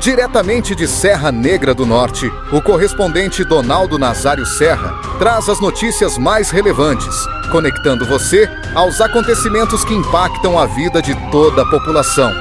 Diretamente de Serra Negra do Norte, o correspondente Donaldo Nazário Serra traz as notícias mais relevantes, conectando você aos acontecimentos que impactam a vida de toda a população.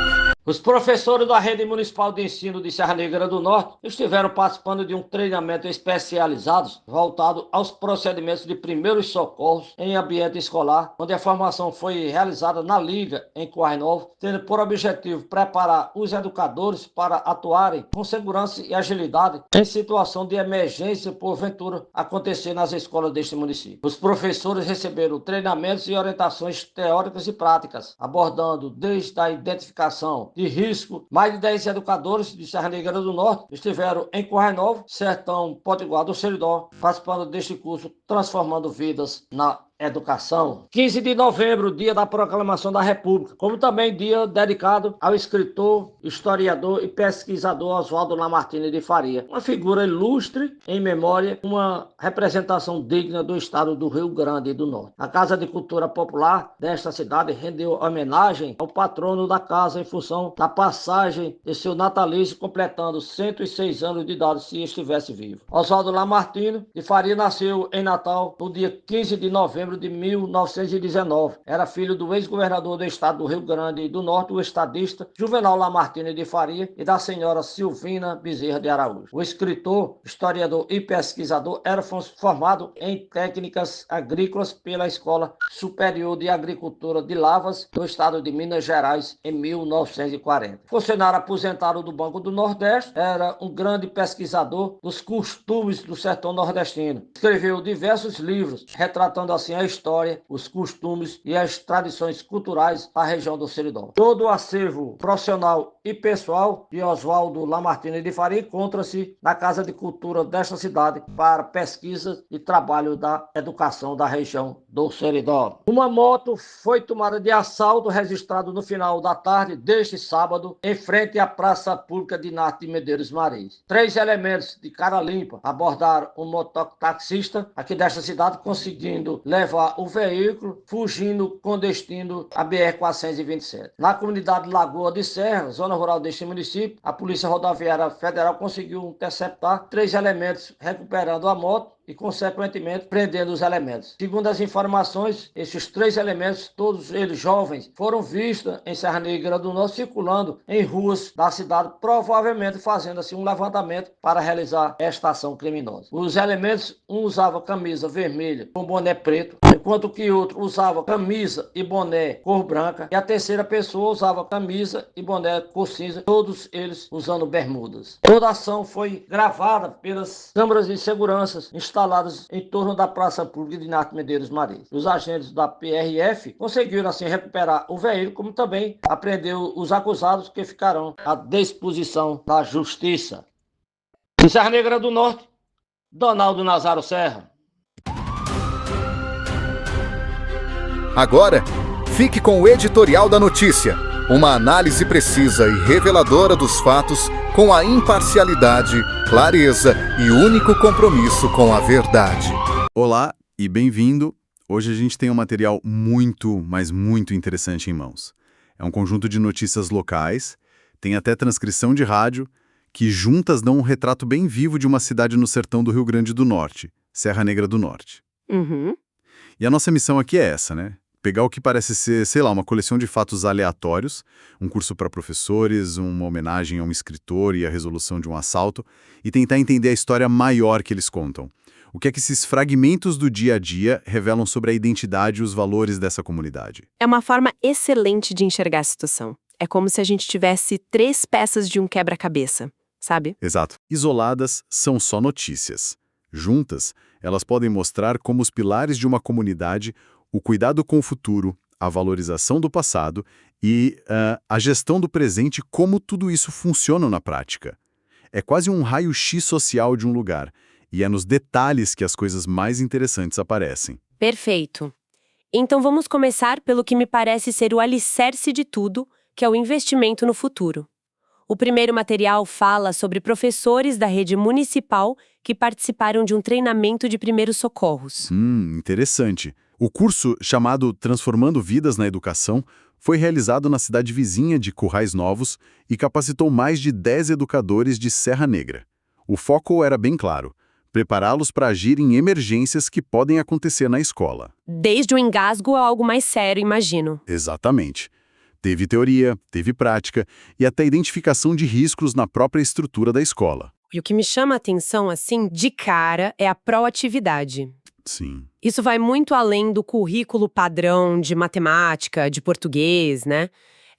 Os professores da Rede Municipal de Ensino de Serra Negra do Norte estiveram participando de um treinamento especializado voltado aos procedimentos de primeiros socorros em ambiente escolar, onde a formação foi realizada na Liga, em Currais Novos, tendo por objetivo preparar os educadores para atuarem com segurança e agilidade em situação de emergência porventura acontecer nas escolas deste município. Os professores receberam treinamentos e orientações teóricas e práticas, abordando desde a identificação de risco. Mais de 10 educadores de Serra Negra do Norte estiveram em Currais Novos, Sertão Potiguar do Seridó, participando deste curso Transformando Vidas na Educação. 15 de novembro, dia da proclamação da República, como também dia dedicado ao escritor, historiador e pesquisador Oswaldo Lamartine de Faria, uma figura ilustre em memória, uma representação digna do estado do Rio Grande do Norte. A Casa de Cultura Popular desta cidade rendeu homenagem ao patrono da casa em função da passagem de seu natalício, completando 106 anos de idade se estivesse vivo. Oswaldo Lamartine de Faria nasceu em Natal no dia 15 de novembro de 1919. Era filho do ex-governador do estado do Rio Grande do Norte, o estadista Juvenal Lamartine de Faria, e da senhora Silvina Bezerra de Araújo. O escritor, historiador e pesquisador era formado em técnicas agrícolas pela Escola Superior de Agricultura de Lavras, do estado de Minas Gerais, em 1940. Funcionário aposentado do Banco do Nordeste, era um grande pesquisador dos costumes do sertão nordestino. Escreveu diversos livros, retratando assim a história, os costumes e as tradições culturais da região do Seridó. Todo o acervo profissional e pessoal de Oswaldo Lamartine de Faria encontra-se na Casa de Cultura desta cidade para pesquisa e trabalho da educação da região do Seridó. Uma moto foi tomada de assalto registrado no final da tarde deste sábado em frente à Praça Pública de Inácio de Medeiros Marins. 3 elementos de cara limpa abordaram um mototaxista aqui desta cidade, conseguindo levar o veículo, fugindo com destino à BR-427. Na comunidade Lagoa de Serra, zona rural deste município, a Polícia Rodoviária Federal conseguiu interceptar 3 elementos, recuperando a moto e, consequentemente, prendendo os elementos. Segundo as informações, esses 3 elementos, todos eles jovens, foram vistos em Serra Negra do Norte circulando em ruas da cidade, provavelmente fazendo assim um levantamento para realizar esta ação criminosa. Os elementos, um usava camisa vermelha com boné preto, enquanto que outro usava camisa e boné cor branca, e a terceira pessoa usava camisa e boné cor cinza, todos eles usando bermudas. Toda a ação foi gravada pelas câmeras de segurança instaladas em torno da Praça Pública de Inácio Medeiros Marins. Os agentes da PRF conseguiram assim recuperar o veículo, como também apreendeu os acusados, que ficarão à disposição da Justiça. Em Serra Negra do Norte, Donaldo Nazário Serra. Agora, fique com o editorial da notícia, uma análise precisa e reveladora dos fatos com a imparcialidade, clareza e único compromisso com a verdade. Olá e bem-vindo. Hoje a gente tem um material muito, mas muito interessante em mãos. É um conjunto de notícias locais, tem até transcrição de rádio, que juntas dão um retrato bem vivo de uma cidade no sertão do Rio Grande do Norte, Serra Negra do Norte. E a nossa missão aqui é essa, né? Pegar o que parece ser, sei lá, uma coleção de fatos aleatórios, um curso para professores, uma homenagem a um escritor e a resolução de um assalto, e tentar entender a história maior que eles contam. O que é que esses fragmentos do dia a dia revelam sobre a identidade e os valores dessa comunidade? É uma forma excelente de enxergar a situação. É como se a gente tivesse 3 peças de um quebra-cabeça, sabe? Exato. Isoladas são só notícias. Juntas, elas podem mostrar como os pilares de uma comunidade, o cuidado com o futuro, a valorização do passado e a gestão do presente, como tudo isso funciona na prática. É quase um raio-x social de um lugar, e é nos detalhes que as coisas mais interessantes aparecem. Perfeito. Então vamos começar pelo que me parece ser o alicerce de tudo, que é o investimento no futuro. O primeiro material fala sobre professores da rede municipal que participaram de um treinamento de primeiros socorros. Interessante. O curso, chamado Transformando Vidas na Educação, foi realizado na cidade vizinha de Currais Novos e capacitou mais de 10 educadores de Serra Negra. O foco era bem claro: prepará-los para agir em emergências que podem acontecer na escola. Desde o engasgo a algo mais sério, imagino. Exatamente. Teve teoria, teve prática e até identificação de riscos na própria estrutura da escola. E o que me chama a atenção, assim, de cara, é a proatividade. Sim. Isso vai muito além do currículo padrão de matemática, de português, né?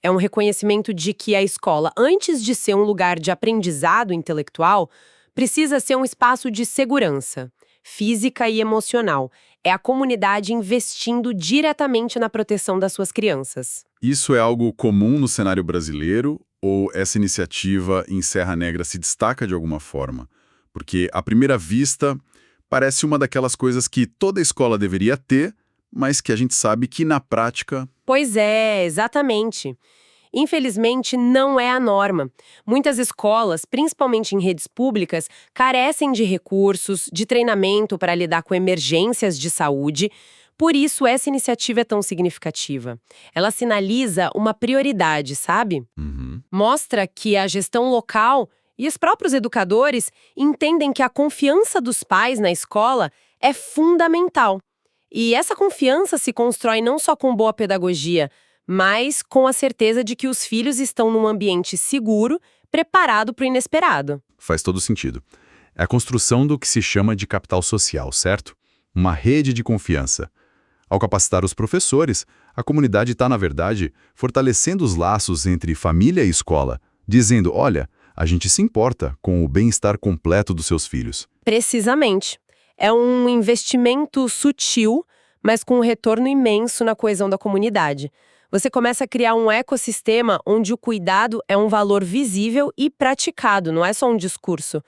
É um reconhecimento de que a escola, antes de ser um lugar de aprendizado intelectual, precisa ser um espaço de segurança, física e emocional. É a comunidade investindo diretamente na proteção das suas crianças. Isso é algo comum no cenário brasileiro ou essa iniciativa em Serra Negra se destaca de alguma forma? Porque, à primeira vista, parece uma daquelas coisas que toda escola deveria ter, mas que a gente sabe que, na prática... Pois é, exatamente. Infelizmente, não é a norma. Muitas escolas, principalmente em redes públicas, carecem de recursos, de treinamento para lidar com emergências de saúde. Por isso, essa iniciativa é tão significativa. Ela sinaliza uma prioridade, sabe? Mostra que a gestão local e os próprios educadores entendem que a confiança dos pais na escola é fundamental. E essa confiança se constrói não só com boa pedagogia, mas com a certeza de que os filhos estão num ambiente seguro, preparado para o inesperado. Faz todo sentido. É a construção do que se chama de capital social, certo? Uma rede de confiança. Ao capacitar os professores, a comunidade está, na verdade, fortalecendo os laços entre família e escola, dizendo, olha, a gente se importa com o bem-estar completo dos seus filhos. Precisamente. É um investimento sutil, mas com um retorno imenso na coesão da comunidade. Você começa a criar um ecossistema onde o cuidado é um valor visível e praticado, não é só um discurso.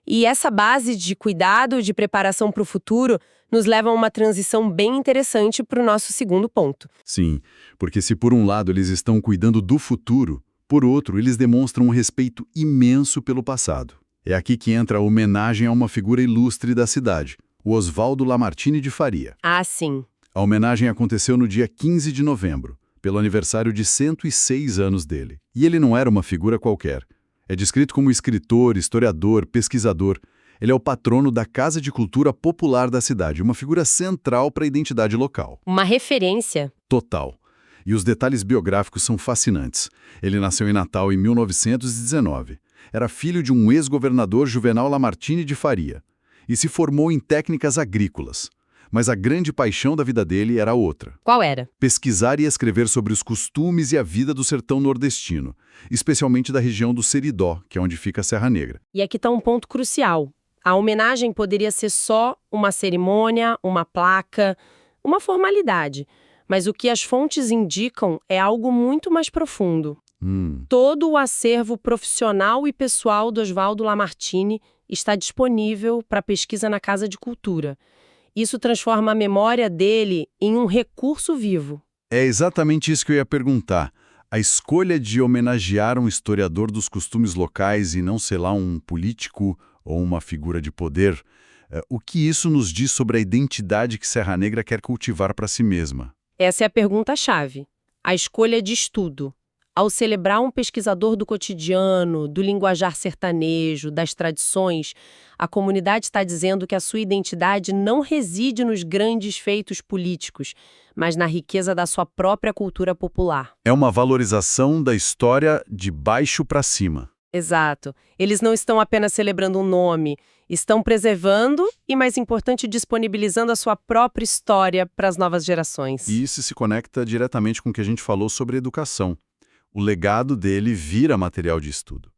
E essa base de cuidado, de preparação para o futuro, nos leva a uma transição bem interessante para o nosso segundo ponto. Sim, porque se por um lado eles estão cuidando do futuro, por outro, eles demonstram um respeito imenso pelo passado. É aqui que entra a homenagem a uma figura ilustre da cidade, o Oswaldo Lamartine de Faria. Ah, sim. A homenagem aconteceu no dia 15 de novembro, pelo aniversário de 106 anos dele. E ele não era uma figura qualquer. É descrito como escritor, historiador, pesquisador. Ele é o patrono da Casa de Cultura Popular da cidade, uma figura central para a identidade local. Uma referência. Total. E os detalhes biográficos são fascinantes. Ele nasceu em Natal em 1919. Era filho de um ex-governador Juvenal Lamartine de Faria. E se formou em técnicas agrícolas. Mas a grande paixão da vida dele era outra. Qual era? Pesquisar e escrever sobre os costumes e a vida do sertão nordestino, especialmente da região do Seridó, que é onde fica a Serra Negra. E aqui está um ponto crucial. A homenagem poderia ser só uma cerimônia, uma placa, uma formalidade. Mas o que as fontes indicam é algo muito mais profundo. Todo o acervo profissional e pessoal do Oswaldo Lamartine está disponível para pesquisa na Casa de Cultura. Isso transforma a memória dele em um recurso vivo. É exatamente isso que eu ia perguntar. A escolha de homenagear um historiador dos costumes locais e não, sei lá, um político ou uma figura de poder, o que isso nos diz sobre a identidade que Serra Negra quer cultivar para si mesma? Essa é a pergunta-chave. A escolha de estudo. Ao celebrar um pesquisador do cotidiano, do linguajar sertanejo, das tradições, a comunidade está dizendo que a sua identidade não reside nos grandes feitos políticos, mas na riqueza da sua própria cultura popular. É uma valorização da história de baixo para cima. Exato. Eles não estão apenas celebrando um nome, estão preservando e, mais importante, disponibilizando a sua própria história para as novas gerações. E isso se conecta diretamente com o que a gente falou sobre educação. O legado dele vira material de estudo.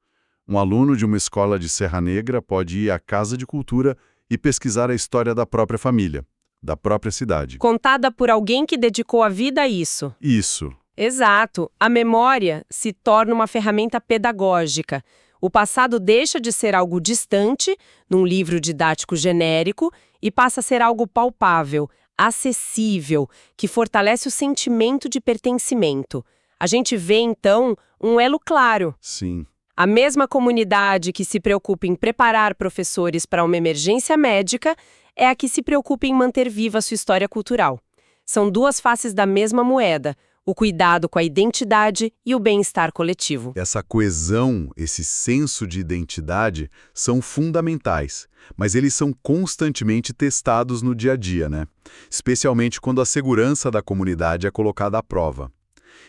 Um aluno de uma escola de Serra Negra pode ir à Casa de Cultura e pesquisar a história da própria família, da própria cidade. Contada por alguém que dedicou a vida a isso. Isso. Exato. A memória se torna uma ferramenta pedagógica. O passado deixa de ser algo distante, num livro didático genérico, e passa a ser algo palpável, acessível, que fortalece o sentimento de pertencimento. A gente vê, então, um elo claro. Sim. A mesma comunidade que se preocupa em preparar professores para uma emergência médica é a que se preocupa em manter viva a sua história cultural. São duas faces da mesma moeda, o cuidado com a identidade e o bem-estar coletivo. Essa coesão, esse senso de identidade são fundamentais, mas eles são constantemente testados no dia a dia, né? Especialmente quando a segurança da comunidade é colocada à prova.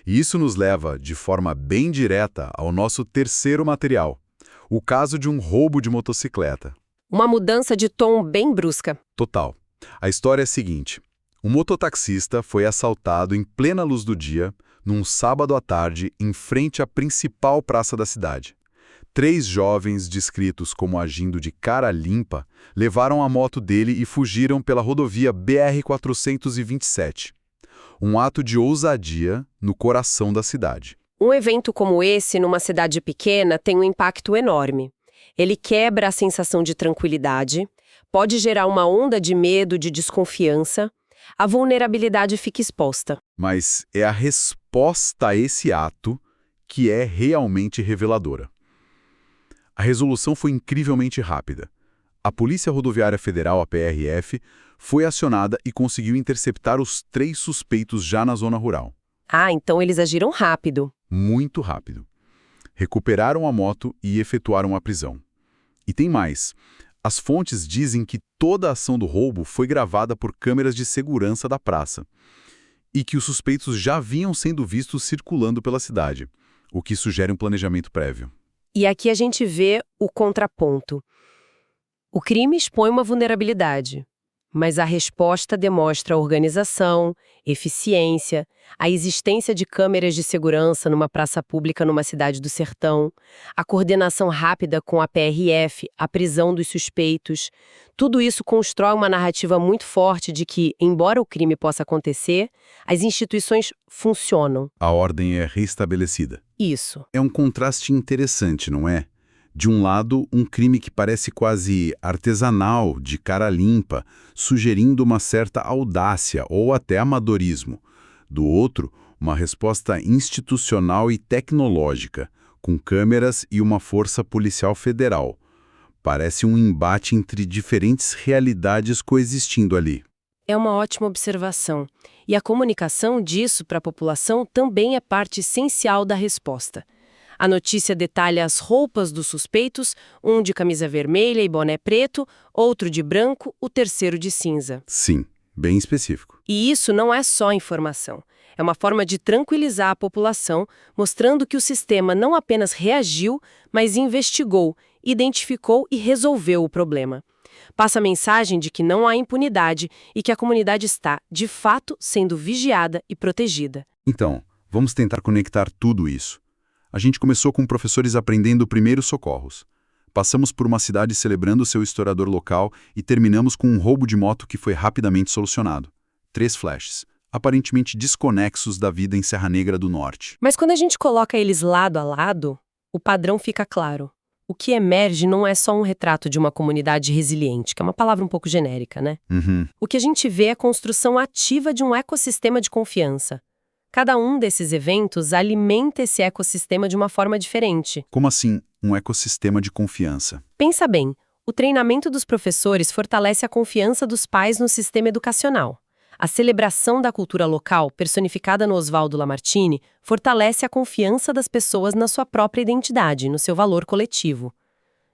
E isso nos leva, de forma bem direta, ao nosso terceiro material, o caso de um roubo de motocicleta. Uma mudança de tom bem brusca. Total. A história é a seguinte: um mototaxista foi assaltado em plena luz do dia, num sábado à tarde, em frente à principal praça da cidade. 3 jovens, descritos como agindo de cara limpa, levaram a moto dele e fugiram pela rodovia BR-427. Um ato de ousadia no coração da cidade. Um evento como esse, numa cidade pequena, tem um impacto enorme. Ele quebra a sensação de tranquilidade, pode gerar uma onda de medo, de desconfiança. A vulnerabilidade fica exposta. Mas é a resposta a esse ato que é realmente reveladora. A resolução foi incrivelmente rápida. A Polícia Rodoviária Federal, a PRF, foi acionada e conseguiu interceptar os 3 suspeitos já na zona rural. Ah, então eles agiram rápido. Muito rápido. Recuperaram a moto e efetuaram a prisão. E tem mais. As fontes dizem que toda a ação do roubo foi gravada por câmeras de segurança da praça e que os suspeitos já vinham sendo vistos circulando pela cidade, o que sugere um planejamento prévio. E aqui a gente vê o contraponto. O crime expõe uma vulnerabilidade, mas a resposta demonstra organização, eficiência, a existência de câmeras de segurança numa praça pública numa cidade do sertão, a coordenação rápida com a PRF, a prisão dos suspeitos. Tudo isso constrói uma narrativa muito forte de que, embora o crime possa acontecer, as instituições funcionam. A ordem é restabelecida. Isso. É um contraste interessante, não é? De um lado, um crime que parece quase artesanal, de cara limpa, sugerindo uma certa audácia ou até amadorismo. Do outro, uma resposta institucional e tecnológica, com câmeras e uma força policial federal. Parece um embate entre diferentes realidades coexistindo ali. É uma ótima observação. E a comunicação disso para a população também é parte essencial da resposta. A notícia detalha as roupas dos suspeitos, um de camisa vermelha e boné preto, outro de branco, o terceiro de cinza. Sim, bem específico. E isso não é só informação. É uma forma de tranquilizar a população, mostrando que o sistema não apenas reagiu, mas investigou, identificou e resolveu o problema. Passa a mensagem de que não há impunidade e que a comunidade está, de fato, sendo vigiada e protegida. Então, vamos tentar conectar tudo isso. A gente começou com professores aprendendo primeiros socorros. Passamos por uma cidade celebrando seu historiador local e terminamos com um roubo de moto que foi rapidamente solucionado. 3 flashes, aparentemente desconexos da vida em Serra Negra do Norte. Mas quando a gente coloca eles lado a lado, o padrão fica claro. O que emerge não é só um retrato de uma comunidade resiliente, que é uma palavra um pouco genérica, né? O que a gente vê é a construção ativa de um ecossistema de confiança. Cada um desses eventos alimenta esse ecossistema de uma forma diferente. Como assim, um ecossistema de confiança? Pensa bem, o treinamento dos professores fortalece a confiança dos pais no sistema educacional. A celebração da cultura local, personificada no Oswaldo Lamartine, fortalece a confiança das pessoas na sua própria identidade, no seu valor coletivo.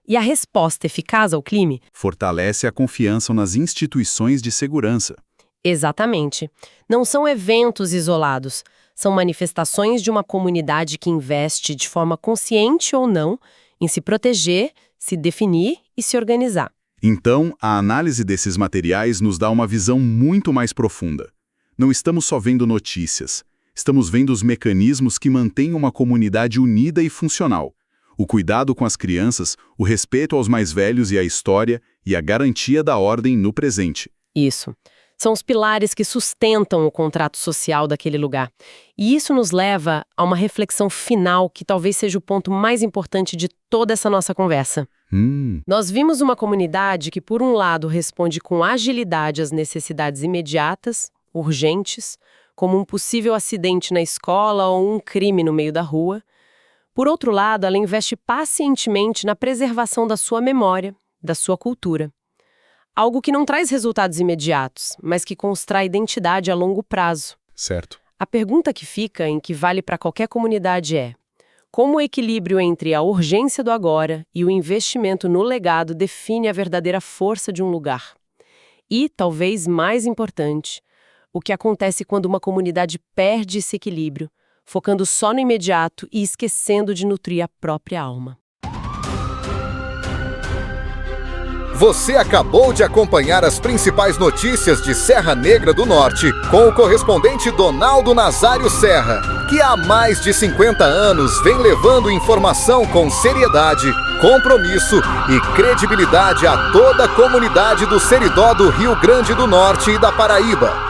E a resposta eficaz ao crime? Fortalece a confiança nas instituições de segurança. Exatamente. Não são eventos isolados, são manifestações de uma comunidade que investe de forma consciente ou não em se proteger, se definir e se organizar. Então, a análise desses materiais nos dá uma visão muito mais profunda. Não estamos só vendo notícias, estamos vendo os mecanismos que mantêm uma comunidade unida e funcional. O cuidado com as crianças, o respeito aos mais velhos e à história e a garantia da ordem no presente. Isso. São os pilares que sustentam o contrato social daquele lugar. E isso nos leva a uma reflexão final que talvez seja o ponto mais importante de toda essa nossa conversa. Nós vimos uma comunidade que, por um lado, responde com agilidade às necessidades imediatas, urgentes, como um possível acidente na escola ou um crime no meio da rua. Por outro lado, ela investe pacientemente na preservação da sua memória, da sua cultura. Algo que não traz resultados imediatos, mas que constrói identidade a longo prazo. Certo. A pergunta que fica, em que vale para qualquer comunidade é: como o equilíbrio entre a urgência do agora e o investimento no legado define a verdadeira força de um lugar? E, talvez mais importante, o que acontece quando uma comunidade perde esse equilíbrio, focando só no imediato e esquecendo de nutrir a própria alma? Você acabou de acompanhar as principais notícias de Serra Negra do Norte com o correspondente Donaldo Nazário Serra, que há mais de 50 anos vem levando informação com seriedade, compromisso e credibilidade a toda a comunidade do Seridó do Rio Grande do Norte e da Paraíba.